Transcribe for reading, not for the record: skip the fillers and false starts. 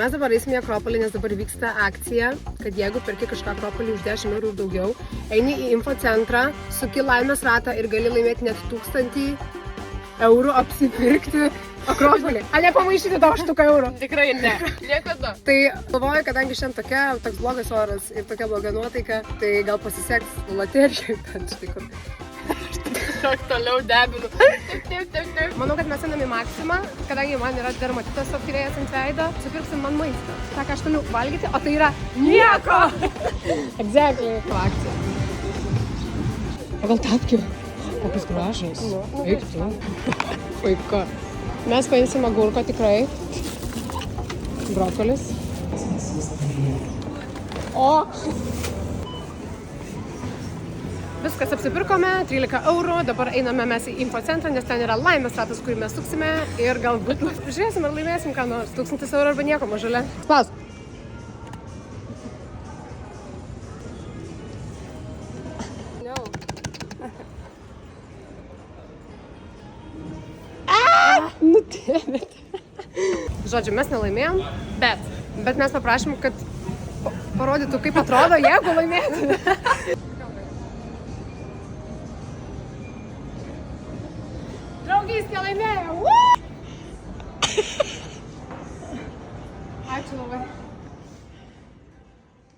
mes dabar eisime į Akropolį, nes dabar vyksta akcija, kad jeigu perki kažką Akropolį už 10 eurų ir daugiau, eini į infocentrą, suki laimės ratą ir gali laimėti net 1000 eurų apsipirkti Akropolį. A, nepamaišyti tau 1 eurų. Tikrai ne. Niekada. Tai galvoju, kadangi šiandien toks blogas oras ir tokia bloga nuotaika, tai gal pasiseks loterijai, ten štai kur. Tiesiog toliau debinu. Taip. Manau, kad mes einam į Maksimą, kadangi man yra dermatitas suaktyvėjęs ant veido, supirksim man maistą. Ta, ką aš toliau valgyti, o tai yra nieko! Exactly. Akcija. O gal tapkiu? Kokius gražus. Eik tu. Puiku. Mes paimsim agurko tikrai. Brokolis. O! Viskas apsipirkome, 13 eurų, dabar einame mes į infocentrą, nes ten yra laimės ratas, kurį mes suksime ir galbūt žiūrėsim ar laimėsim ką nors, 1000 eurų arba nieko mažulė. Spaus. Nutėmėt. Žodžiu, mes nelaimėjom, bet mes paprašym, kad parodytų, kaip atrodo, jeigu laimėtume. Draugystė laimėjo! Ačiū labai.